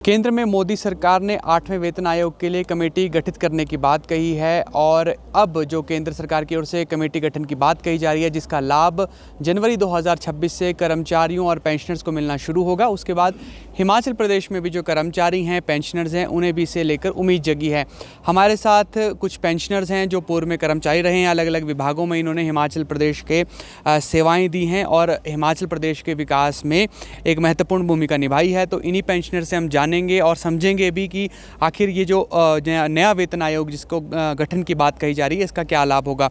केंद्र में मोदी सरकार ने 8वें वेतन आयोग के लिए कमेटी गठित करने की बात कही है और अब जो केंद्र सरकार की ओर से कमेटी गठन की बात कही जा रही है, जिसका लाभ जनवरी 2026 से कर्मचारियों और पेंशनर्स को मिलना शुरू होगा। उसके बाद हिमाचल प्रदेश में भी जो कर्मचारी हैं, पेंशनर्स हैं, उन्हें भी इसे लेकर उम्मीद जगी है। हमारे साथ कुछ पेंशनर्स हैं जो पूर्व में कर्मचारी रहे हैं, अलग अलग विभागों में इन्होंने हिमाचल प्रदेश के सेवाएँ दी हैं और हिमाचल प्रदेश के विकास में एक महत्वपूर्ण भूमिका निभाई है। तो इन्हीं पेंशनर से हम जानेंगे और समझेंगे भी कि आखिर ये जो नया वेतन आयोग जिसको गठन की बात कही जा रही है, इसका क्या लाभ होगा।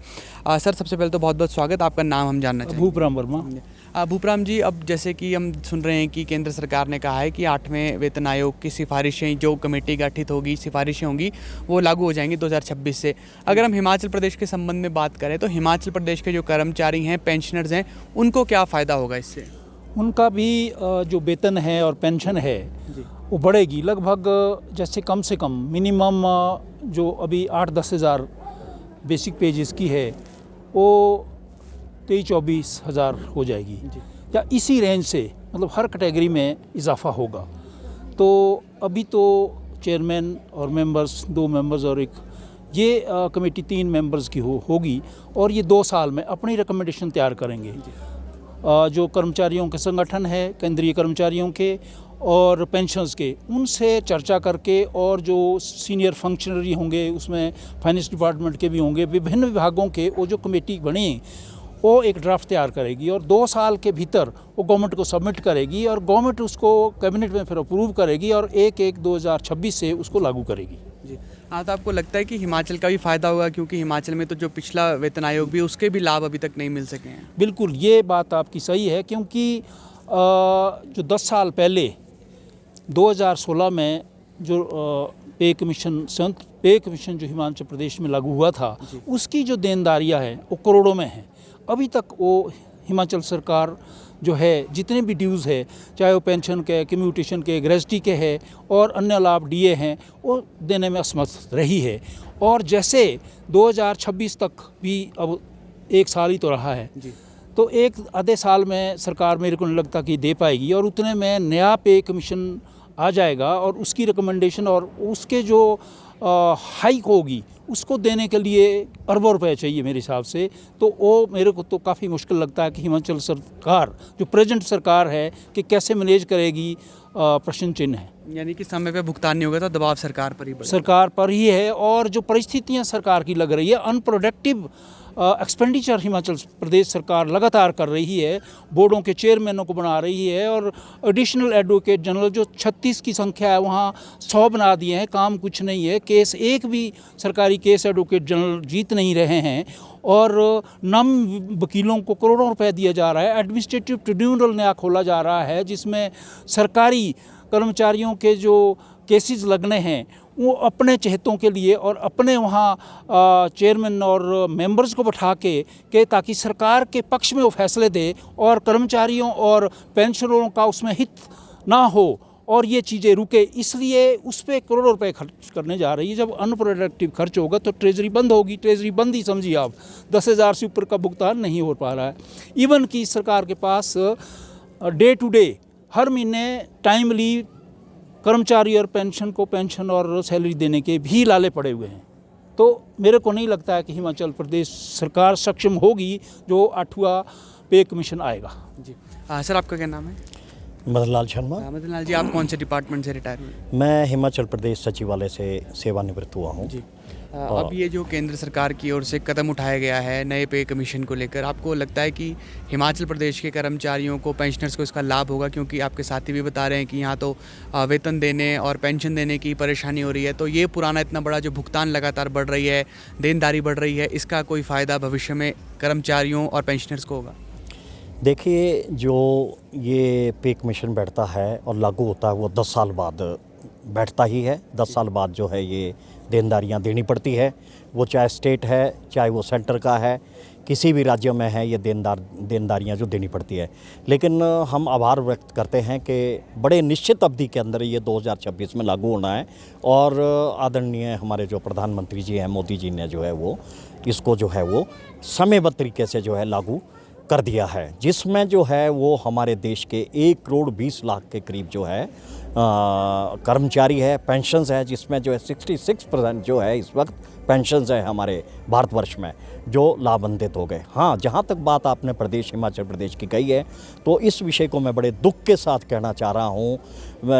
सर, सबसे पहले तो बहुत बहुत स्वागत। आपका नाम हम जानना चाहेंगे। भूपराम वर्मा। भूपराम जी, अब जैसे कि हम सुन रहे हैं कि केंद्र सरकार ने कहा है कि 8वें वेतन आयोग की सिफारिशें, जो कमेटी गठित होगी, सिफारिशें होंगी, वो लागू हो जाएंगी 2026 से। अगर हम हिमाचल प्रदेश के संबंध में बात करें तो हिमाचल प्रदेश के जो कर्मचारी हैं, पेंशनर्स हैं, उनको क्या फ़ायदा होगा इससे? उनका भी जो वेतन है और पेंशन है वो बढ़ेगी। लगभग जैसे कम से कम मिनिमम जो अभी 8-10 हज़ार बेसिक पेजेस की है वो 23-24 हज़ार हो जाएगी या इसी रेंज से, मतलब हर कैटेगरी में इजाफा होगा। तो अभी तो चेयरमैन और मेंबर्स 2 मेंबर्स और एक ये कमेटी 3 मेंबर्स की होगी और ये 2 साल में अपनी रिकमेंडेशन तैयार करेंगे। जो कर्मचारियों के संगठन है, केंद्रीय कर्मचारियों के और पेंशनर्स के, उनसे चर्चा करके और जो सीनियर फंक्शनरी होंगे, उसमें फाइनेंस डिपार्टमेंट के भी होंगे, विभिन्न विभागों के, वो जो कमेटी बनी वो एक ड्राफ्ट तैयार करेगी और 2 साल के भीतर वो गवर्नमेंट को सबमिट करेगी और गवर्नमेंट उसको कैबिनेट में फिर अप्रूव करेगी और 1/1/2026 से उसको लागू करेगी। जी हाँ, तो आपको लगता है कि हिमाचल का भी फ़ायदा होगा, क्योंकि हिमाचल में तो जो पिछला वेतन आयोग भी, उसके भी लाभ अभी तक नहीं मिल सके हैं? बिल्कुल, ये बात आपकी सही है, क्योंकि जो 10 साल पहले 2016 में जो पे कमीशन जो हिमाचल प्रदेश में लागू हुआ था, उसकी जो देनदारियां हैं वो करोड़ों में हैं। अभी तक वो हिमाचल सरकार जो है जितने भी ड्यूज़ है, चाहे वो पेंशन के, कम्यूटेशन के, ग्रेजुटी के है और अन्य लाभ डीए हैं, वो देने में असमर्थ रही है। और जैसे 2026 तक भी अब 1 साल ही तो रहा है, तो 1 आधे साल में सरकार मेरे को नहीं लगता कि दे पाएगी और उतने में नया पे कमीशन आ जाएगा और उसकी रिकमेंडेशन और उसके जो हाइक होगी उसको देने के लिए अरबों रुपए चाहिए मेरे हिसाब से। तो वो मेरे को तो काफ़ी मुश्किल लगता है कि हिमाचल सरकार जो प्रेजेंट सरकार है कि कैसे मैनेज करेगी, प्रश्न चिन्ह है। यानी कि समय पे भुगतान नहीं होगा तो दबाव सरकार पर ही है और जो परिस्थितियां सरकार की लग रही है, अनप्रोडक्टिव एक्सपेंडिचर हिमाचल प्रदेश सरकार लगातार कर रही है, बोर्डों के चेयरमैनों को बना रही है और एडिशनल एडवोकेट जनरल जो 36 की संख्या है वहाँ 100 बना दिए हैं। काम कुछ नहीं है, केस एक भी सरकारी केस एडवोकेट जनरल जीत नहीं रहे हैं और नम वकीलों को करोड़ों रुपए दिया जा रहा है। एडमिनिस्ट्रेटिव ट्रिब्यूनल नया खोला जा रहा है जिसमें सरकारी कर्मचारियों के जो केसेस लगने हैं वो अपने चहेतों के लिए और अपने वहाँ चेयरमैन और मेंबर्स को बैठा के ताकि सरकार के पक्ष में वो फैसले दे और कर्मचारियों और पेंशनरों का उसमें हित ना हो और ये चीज़ें रुके, इसलिए उस पर करोड़ों रुपए खर्च करने जा रही है। जब अनप्रोडक्टिव खर्च होगा तो ट्रेजरी बंद होगी। ट्रेजरी बंद ही समझिए आप, 10,000 से ऊपर का भुगतान नहीं हो पा रहा है। इवन कि सरकार के पास डे टू डे हर महीने टाइमली कर्मचारी और पेंशन को पेंशन और सैलरी देने के भी लाले पड़े हुए हैं। तो मेरे को नहीं लगता है कि हिमाचल प्रदेश सरकार सक्षम होगी जो 8वां पे कमीशन आएगा। जी सर, आपका क्या नाम है? मदन लाल शर्मा। मदन लाल जी, आप कौन से डिपार्टमेंट से रिटायर हुए? मैं हिमाचल प्रदेश सचिवालय से सेवानिवृत्त हुआ हूँ। जी अब ये जो केंद्र सरकार की ओर से कदम उठाया गया है नए पे कमीशन को लेकर, आपको लगता है कि हिमाचल प्रदेश के कर्मचारियों को, पेंशनर्स को इसका लाभ होगा? क्योंकि आपके साथी भी बता रहे हैं कि यहाँ तो वेतन देने और पेंशन देने की परेशानी हो रही है, तो ये पुराना इतना बड़ा जो भुगतान लगातार बढ़ रही है, देनदारी बढ़ रही है, इसका कोई फ़ायदा भविष्य में कर्मचारियों और पेंशनर्स को होगा? देखिए, जो ये पे कमीशन बैठता है और लागू होता है वो 10 साल बाद बैठता ही है। 10 साल बाद जो है ये देनदारियां देनी पड़ती है, वो चाहे स्टेट है चाहे वो सेंटर का है, किसी भी राज्य में है ये देनदारियां जो देनी पड़ती है। लेकिन हम आभार व्यक्त करते हैं कि बड़े निश्चित अवधि के अंदर ये 2026 में लागू होना है और आदरणीय हमारे जो प्रधानमंत्री जी हैं, मोदी जी ने जो है वो इसको जो है वो समयबद्ध तरीके से जो है लागू कर दिया है, जिसमें जो है वो हमारे देश के 1 करोड़ 20 लाख के करीब जो है कर्मचारी है, पेंशन्स है, जिसमें जो है 66% जो है इस वक्त पेंशन्स है हमारे भारतवर्ष में जो लाभान्वित हो गए। हाँ, जहाँ तक बात आपने प्रदेश हिमाचल प्रदेश की कही है, तो इस विषय को मैं बड़े दुख के साथ कहना चाह रहा हूँ।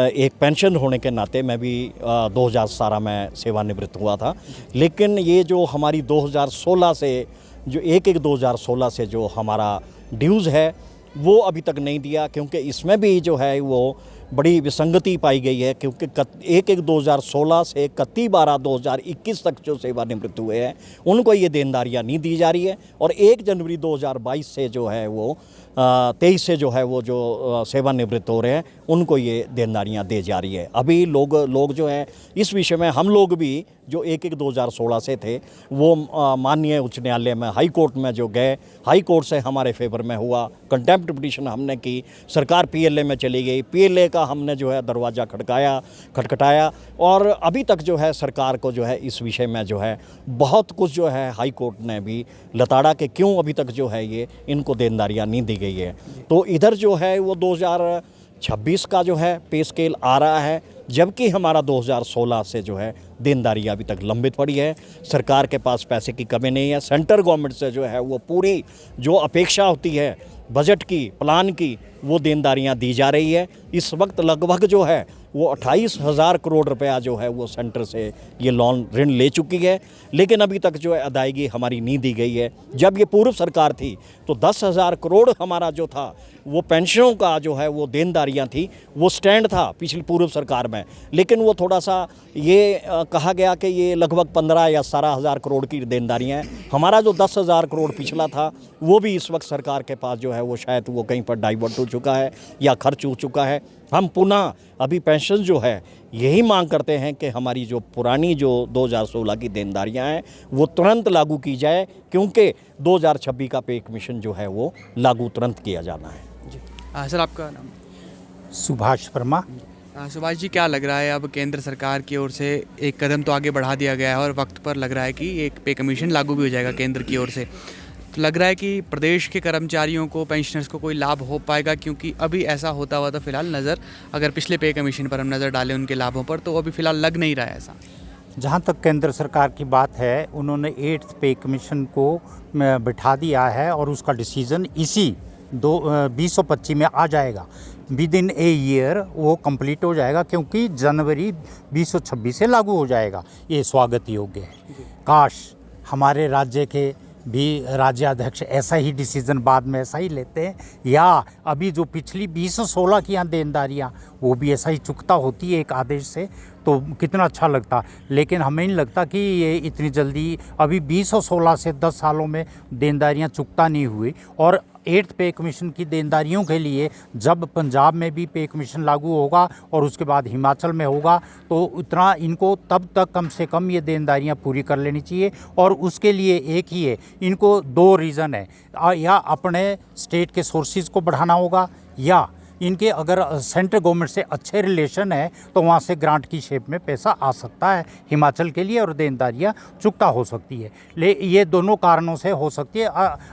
एक पेंशन होने के नाते मैं भी 2017 में सेवानिवृत्त हुआ था, लेकिन ये जो हमारी 2016 से जो 1/1/2016 से जो हमारा ड्यूज़ है वो अभी तक नहीं दिया, क्योंकि इसमें भी जो है वो बड़ी विसंगति पाई गई है, क्योंकि 1/1/2016 से 31/12/2021 तक जो सेवानिवृत्त हुए हैं उनको ये देनदारियां नहीं दी जा रही है, और 1 जनवरी 2022 से जो है वो 23 से जो है वो जो सेवानिवृत्त हो रहे हैं उनको ये देनदारियां दे जा रही है। अभी लोग जो हैं इस विषय में, हम लोग भी जो 1/1/2016 से थे वो माननीय उच्च न्यायालय में, हाई कोर्ट में जो गए, हाई कोर्ट से हमारे फेवर में हुआ, कंटेम्प्ट पिटीशन हमने की, सरकार पीएलए में चली गई, पीएलए का हमने जो है दरवाज़ा खटखटाया, और अभी तक जो है सरकार को जो है इस विषय में जो है बहुत कुछ जो है हाई कोर्ट ने भी लताड़ा कि क्यों अभी तक जो है ये इनको देनदारियाँ नहीं दी गई है। तो इधर जो है वो 2026 का जो है पे स्केल आ रहा है, जबकि हमारा 2016 से जो है देनदारी अभी तक लंबित पड़ी है। सरकार के पास पैसे की कमी नहीं है, सेंट्रल गवर्नमेंट से जो है वो पूरी जो अपेक्षा होती है बजट की, प्लान की, वो देनदारियां दी जा रही है। इस वक्त लगभग जो है वो 28,000 करोड़ रुपया जो है वो सेंटर से ये लोन ऋण ले चुकी है, लेकिन अभी तक जो है अदायगी हमारी नहीं दी गई है। जब ये पूर्व सरकार थी तो 10,000 करोड़ हमारा जो था वो पेंशनों का जो है वो देनदारियां थी, वो स्टैंड था पिछली पूर्व सरकार में, लेकिन वो थोड़ा सा ये कहा गया कि ये लगभग 15 या 17,000 करोड़ की देनदारियां हैं। हमारा जो 10,000 करोड़ पिछला था वो भी इस वक्त सरकार के पास जो है वो शायद वो कहीं पर डाइवर्ट हो चुका है या खर्च हो चुका है। हम पुनः अभी पेंशन जो है यही मांग करते हैं कि हमारी जो पुरानी जो 2016 की देनदारियां हैं वो तुरंत लागू की जाए, क्योंकि 2026 का पे कमीशन जो है वो लागू तुरंत किया जाना है। जी सर, आपका नाम? सुभाष वर्मा। सुभाष जी, क्या लग रहा है अब केंद्र सरकार की ओर से एक कदम तो आगे बढ़ा दिया गया है और वक्त पर लग रहा है कि एक पे कमीशन लागू भी हो जाएगा केंद्र की ओर से, तो लग रहा है कि प्रदेश के कर्मचारियों को, पेंशनर्स को कोई लाभ हो पाएगा? क्योंकि अभी ऐसा होता हुआ तो फिलहाल नज़र, अगर पिछले पे कमीशन पर हम नज़र डालें उनके लाभों पर, तो अभी फ़िलहाल लग नहीं रहा है ऐसा। जहाँ तक केंद्र सरकार की बात है, उन्होंने 8th पे कमीशन को बिठा दिया है और उसका डिसीज़न इसी 2025 में आ जाएगा। विद इन ए ईयर वो कंप्लीट हो जाएगा, क्योंकि जनवरी 2026 से लागू हो जाएगा। ये स्वागत योग्य है। काश हमारे राज्य के भी राज्याध्यक्ष ऐसा ही डिसीज़न बाद में ऐसा ही लेते हैं, या अभी जो पिछली 2016 की देनदारियाँ वो भी ऐसा ही चुकता होती है एक आदेश से, तो कितना अच्छा लगता। लेकिन हमें नहीं लगता कि ये इतनी जल्दी, अभी 2016 से 10 सालों में देनदारियाँ चुकता नहीं हुई। और 8th पे कमीशन की देनदारियों के लिए जब पंजाब में भी पे कमीशन लागू होगा और उसके बाद हिमाचल में होगा, तो इतना इनको तब तक कम से कम ये देनदारियां पूरी कर लेनी चाहिए। और उसके लिए एक ही है, इनको 2 रीज़न है, या अपने स्टेट के सोर्सेज को बढ़ाना होगा, या इनके अगर सेंट्रल गवर्नमेंट से अच्छे रिलेशन है तो वहाँ से ग्रांट की शेप में पैसा आ सकता है हिमाचल के लिए और देनदारियाँ चुकता हो सकती है। ये दोनों कारणों से हो सकती है,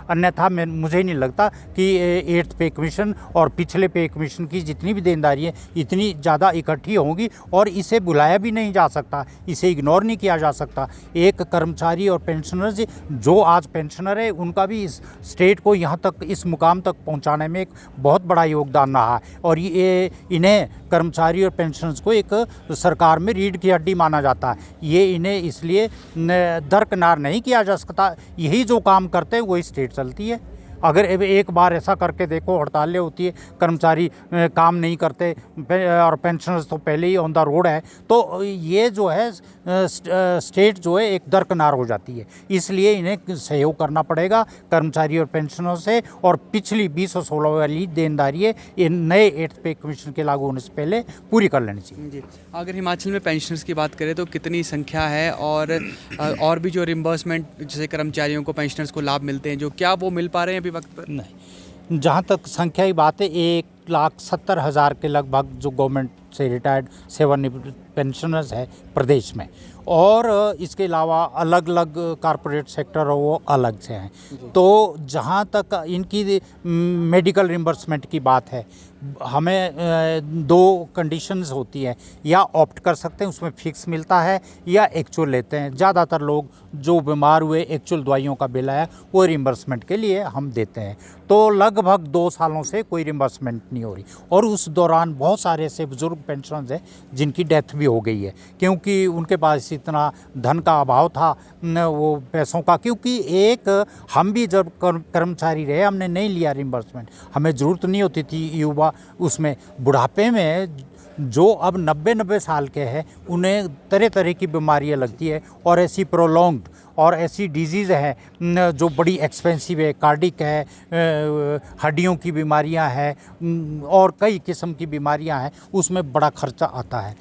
अन्यथा मुझे नहीं लगता कि 8th पे कमीशन और पिछले पे कमीशन की जितनी भी देनदारियाँ इतनी ज़्यादा इकट्ठी होंगी। और इसे बुलाया भी नहीं जा सकता, इसे इग्नोर नहीं किया जा सकता। एक कर्मचारी और पेंशनर जो आज पेंशनर है, उनका भी इस स्टेट को यहाँ तक, इस मुकाम तक पहुँचाने में एक बहुत बड़ा योगदान रहा, और ये इन्हें कर्मचारी और पेंशनर्स को एक सरकार में रीढ़ की हड्डी माना जाता है। ये इन्हें इसलिए दरकिनार नहीं किया जा सकता। यही जो काम करते हैं वही स्टेट चलती है। अगर एक बार ऐसा करके देखो, हड़तालें होती है, कर्मचारी काम नहीं करते और पेंशनर्स तो पहले ही ऑन द रोड है, तो ये जो है स्टेट जो है एक दरकिनार हो जाती है। इसलिए इन्हें सहयोग करना पड़ेगा कर्मचारी और पेंशनरों से, और पिछली 2016 वाली देनदारी ये नए 8th पे कमीशन के लागू होने से पहले पूरी कर लेनी चाहिए। जी, अगर हिमाचल में पेंशनर्स की बात करें तो कितनी संख्या है, और भी जो रिम्बर्समेंट जैसे कर्मचारियों को, पेंशनर्स को लाभ मिलते हैं, जो क्या वो मिल पा रहे हैं वक्त पर? नहीं, जहाँ तक संख्या की बात है, 1,70,000 के लगभग जो गवर्नमेंट से रिटायर्ड सेवानिवृत्त पेंशनर्स है प्रदेश में, और इसके अलावा अलग अलग कॉरपोरेट सेक्टर वो अलग से हैं। तो जहाँ तक इनकी मेडिकल रिम्बर्समेंट की बात है, हमें दो कंडीशंस होती है, या ऑप्ट कर सकते हैं उसमें फिक्स मिलता है या एक्चुअल लेते हैं। ज़्यादातर लोग जो बीमार हुए एक्चुअल दवाइयों का बिल आया वो रिम्बर्समेंट के लिए हम देते हैं। तो लगभग 2 सालों से कोई रिम्बर्समेंट नहीं हो रही, और उस दौरान बहुत सारे ऐसे बुजुर्ग पेंशनर्स हैं जिनकी डेथ भी हो गई है, क्योंकि उनके पास इतना धन का अभाव था वो पैसों का, क्योंकि एक हम भी जब कर्मचारी रहे हमने नहीं लिया रिम्बर्समेंट, हमें ज़रूरत नहीं होती थी युवा उसमें। बुढ़ापे में जो अब 90 साल के हैं उन्हें तरह तरह की बीमारियां लगती है, और ऐसी प्रोलॉन्ग्ड और ऐसी डिजीज़ है जो बड़ी एक्सपेंसिव है, कार्डिक है, हड्डियों की बीमारियां हैं और कई किस्म की बीमारियां हैं, उसमें बड़ा खर्चा आता है,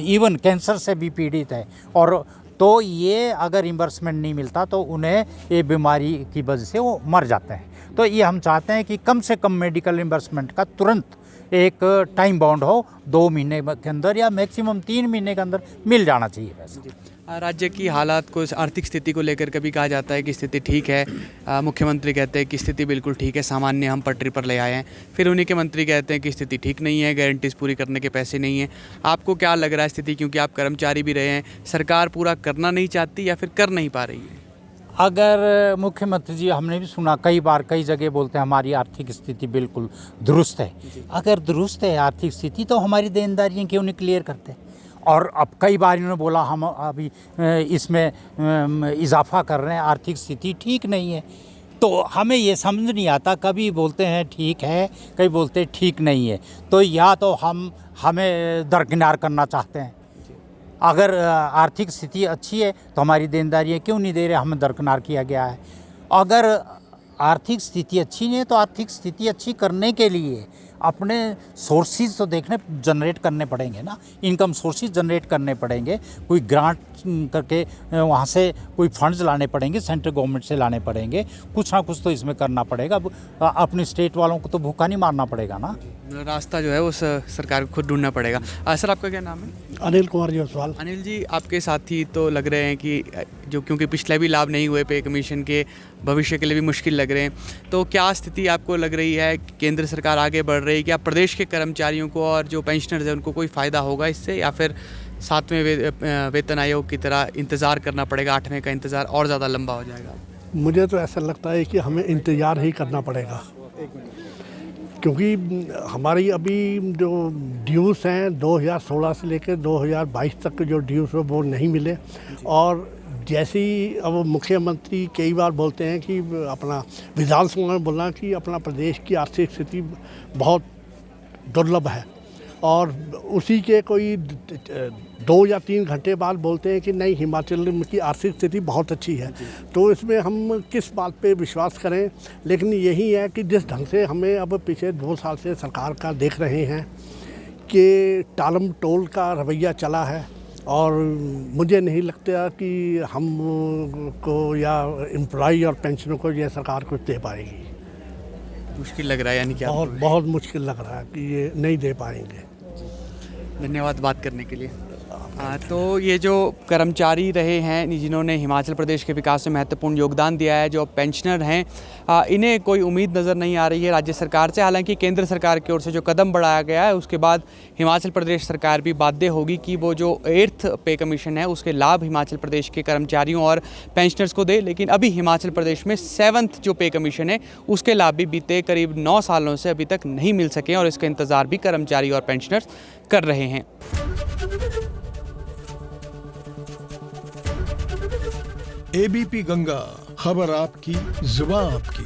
इवन कैंसर से भी पीड़ित है। और तो ये अगर रिम्बर्समेंट नहीं मिलता तो उन्हें ये बीमारी की वजह से वो मर जाते हैं। तो ये हम चाहते हैं कि कम से कम मेडिकल रिम्बर्समेंट का तुरंत एक टाइम बाउंड हो, 2 महीने के अंदर या मैक्सिमम 3 महीने के अंदर मिल जाना चाहिए पैसा। राज्य की हालात को, आर्थिक स्थिति को लेकर कभी कहा जाता है कि स्थिति ठीक है, मुख्यमंत्री कहते हैं कि स्थिति बिल्कुल ठीक है, सामान्य हम पटरी पर ले आए हैं, फिर उन्हीं के मंत्री कहते हैं कि स्थिति ठीक नहीं है, गारंटीज पूरी करने के पैसे नहीं हैं। आपको क्या लग रहा है स्थिति, क्योंकि आप कर्मचारी भी रहे हैं, सरकार पूरा करना नहीं चाहती या फिर कर नहीं पा रही है? अगर मुख्यमंत्री जी, हमने भी सुना कई बार कई जगह बोलते हैं हमारी आर्थिक स्थिति बिल्कुल दुरुस्त है। अगर दुरुस्त है आर्थिक स्थिति तो हमारी देनदारियाँ क्यों नहीं क्लियर करते? और अब कई बार इन्होंने बोला हम अभी इसमें इजाफा कर रहे हैं, आर्थिक स्थिति ठीक नहीं है। तो हमें ये समझ नहीं आता, कभी बोलते हैं ठीक है, कभी बोलते हैं ठीक नहीं है। तो या तो हमें दरकिनार करना चाहते हैं, अगर आर्थिक स्थिति अच्छी है तो हमारी देनदारियाँ क्यों नहीं दे रहे, हमें दरकिनार किया गया है। अगर आर्थिक स्थिति अच्छी नहीं है तो आर्थिक स्थिति अच्छी करने के लिए अपने सोर्सेज तो जनरेट करने पड़ेंगे ना, इनकम सोर्सेज जनरेट करने पड़ेंगे, कोई ग्रांट करके वहाँ से कोई फंड्स लाने पड़ेंगे, सेंट्रल गवर्नमेंट से लाने पड़ेंगे, कुछ ना कुछ तो इसमें करना पड़ेगा। अपने स्टेट वालों को तो भूखा नहीं मारना पड़ेगा ना, रास्ता जो है वो सरकार को खुद ढूंढना पड़ेगा। सर, आपका क्या नाम है? अनिल कुमार जायसवाल। अनिल जी, आपके साथी तो लग रहे हैं कि जो, क्योंकि पिछले भी लाभ नहीं हुए पे कमीशन के, भविष्य के लिए भी मुश्किल लग रहे हैं, तो क्या स्थिति आपको लग रही है? केंद्र सरकार आगे बढ़ रही है, क्या प्रदेश के कर्मचारियों को और जो पेंशनर्स हैं उनको कोई फ़ायदा होगा इससे, या फिर 7वें वेतन आयोग की तरह इंतज़ार करना पड़ेगा, 8वें का इंतज़ार और ज़्यादा लंबा हो जाएगा? मुझे तो ऐसा लगता है कि हमें इंतज़ार ही करना पड़ेगा, क्योंकि हमारी अभी जो ड्यूज़ हैं 2016 से लेकर 2022 तक के जो ड्यूज़ हैं वो नहीं मिले। और जैसे ही अब मुख्यमंत्री कई बार बोलते हैं कि अपना विधानसभा में बोलना कि अपना प्रदेश की आर्थिक स्थिति बहुत दुर्लभ है, और उसी के कोई 2 या 3 घंटे बाद बोलते हैं कि नहीं, हिमाचल की आर्थिक स्थिति बहुत अच्छी है। तो इसमें हम किस बात पे विश्वास करें? लेकिन यही है कि जिस ढंग से हमें अब पिछले 2 साल से सरकार का देख रहे हैं कि टालम टोल का रवैया चला है, और मुझे नहीं लगता कि हम को या एम्प्लॉई और पेंशनों को यह सरकार कुछ दे पाएगी। मुश्किल लग रहा है, यानी कि बहुत मुश्किल लग रहा है कि ये नहीं दे पाएंगे। धन्यवाद बात करने के लिए। तो ये जो कर्मचारी रहे हैं जिन्होंने हिमाचल प्रदेश के विकास में महत्वपूर्ण योगदान दिया है, जो पेंशनर हैं, इन्हें कोई उम्मीद नज़र नहीं आ रही है राज्य सरकार से। हालांकि केंद्र सरकार की ओर से जो कदम बढ़ाया गया है उसके बाद हिमाचल प्रदेश सरकार भी बाध्य होगी कि वो जो 8th पे कमीशन है उसके लाभ हिमाचल प्रदेश के कर्मचारियों और पेंशनर्स को दे। लेकिन अभी हिमाचल प्रदेश में 7th जो पे कमीशन है उसके लाभ भी बीते करीब 9 सालों से अभी तक नहीं मिल सके, और इसका इंतज़ार भी कर्मचारी और पेंशनर्स कर रहे हैं। एबीपी गंगा, खबर आपकी, जुबान आपकी।